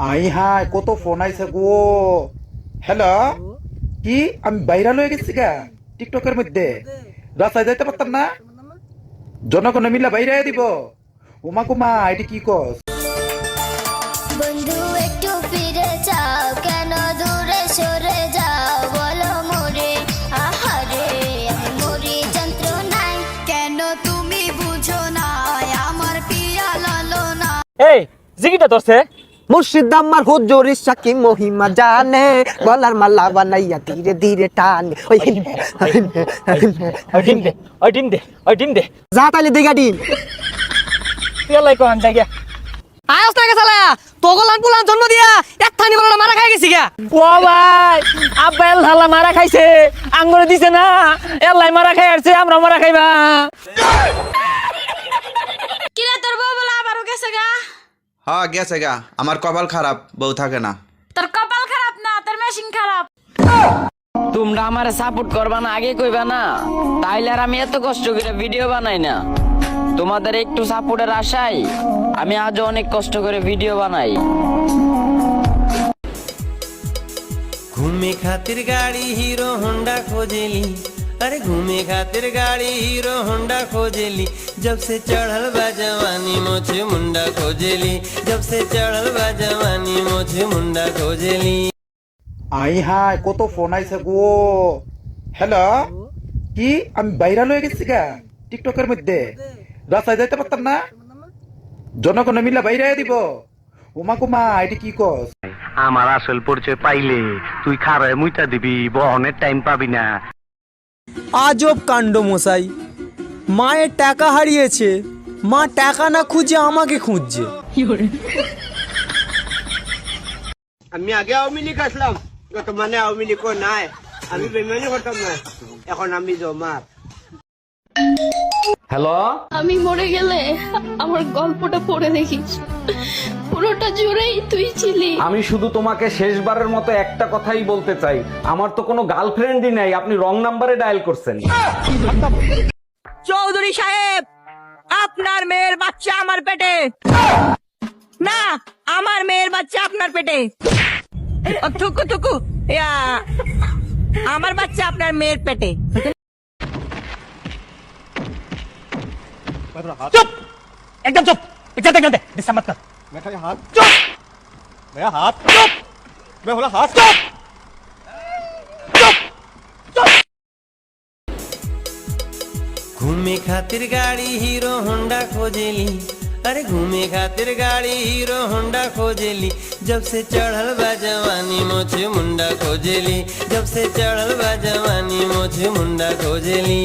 I high কত phone আইছে গো। Hello, কি আমি ভাইরাল হয়ে গেছি গা টিকটকের মধ্যে? রাস্তায় যাইতে পারতাম না, জনগণ মিলা বাইরে দিব। উমা কুমা এটি কি কস? বন্ধু একটু ফিরে যাও, কেন দূরে সরে যাও বলো মোরে, আহারে আমি মরি যন্ত্রণায়, কেন তুমি বুঝো না আমার পিয়া লালো না। এই জিগিটা ধরছে মুর্শিদ আমার হুজুরের সাকি মহিমা জানে, গলার মালা বানাইয়া ধীরে ধীরে টানে। ওই ডিম দে যা তাইলে দিগা ডিম তেলাই কোন জায়গা আয়স না গেছালা তোগলান পুলান জন্ম দিয়া এক থানি বড় মারা খাই গেছি গা। ও ভাই আব্বা এল্লা মারা খাইছে, আঙ্গুরে দিছে না, এল্লাই মারা খাই আসছে, আমরা মারা খাইবা। কিরে তোর বউ বলে আবারও গেছে গা? হ্যাঁ গেছে গা, আমার কপাল খারাপ, বউ থাকে না। তোর কপাল খারাপ না, তোর মেশিন খারাপ। তোমরা আমারে সাপোর্ট করবা না, আগে কইবা না, তাইলে আর আমি এত কষ্ট করে ভিডিও বানাই না। তোমাদের একটু সাপোর্টের আশায় আমি আজও অনেক কষ্ট করে ভিডিও বানাই। घूमे खातिर गाड़ी हीरो होंडा खोजेली, अरे घूमे खातिर गाड़ी हीरो होंडा खोजेली, जब से चढ़ल बा जवानी मोछे मुंडा खोजेली, जब से चढ़ल बा जवानी मोछे मुंडा खोजेली। আই হাই কত ফোন আইছে গো। হ্যালো, কি আমি ভাইরাল হয়ে গেছি গা টিকটকের মধ্যে? রাস্তায় যাইতে পারতাম না, জনগণ মিলা বাইরে দিব। উমা কুমা এটি কি কস? আমার আসল পরিচয় পাইলে তুই খারায় মুইতা দিবি, বহনের টাইম পাবি না। আজব কাণ্ড মশাই, মায়ের টাকা হারিয়েছে, মা টাকা না খুঁজে আমাকে খুঁজছে। আমি আগে আওয়ামী লীগ আসলাম, বর্তমানে আওয়ামী লীগ নাই, আমি বেমানি করতাম না, এখন আমি জমার। হ্যালো, আমি মরে গেলে আমার গল্পটা পড়ে দেখিস, পুরোটা জুড়েই তুই ছিলি। আমি শুধু তোমাকে শেষবারের মতো একটা কথাই বলতে চাই, আমার তো কোনো গার্লফ্রেন্ডই নাই, আপনি রং নাম্বারে ডায়াল করছেন। চৌধুরী সাহেব, আপনার মেয়ের বাচ্চা আমার পেটে না, আমার মেয়ের বাচ্চা আপনার পেটে। থুকু থুকু, আমার বাচ্চা আপনার মেয়ের পেটে। চুপ, একদম চুপ, চলতে চলতে ডিস্টার্ব মত কর। मेरा हाथ चुप, मेरा हाथ चुप, मैं बोला हाथ चुप। घूमे खातिर गाड़ी हीरो होंडा खोजेली, अरे घूमे खातिर गाड़ी हीरो होंडा खोजेली, जब से चढ़ल बा जवानी मोछे मुंडा खोजेली, जब से चढ़ल बा जवानी मोछे मुंडा खोजेली।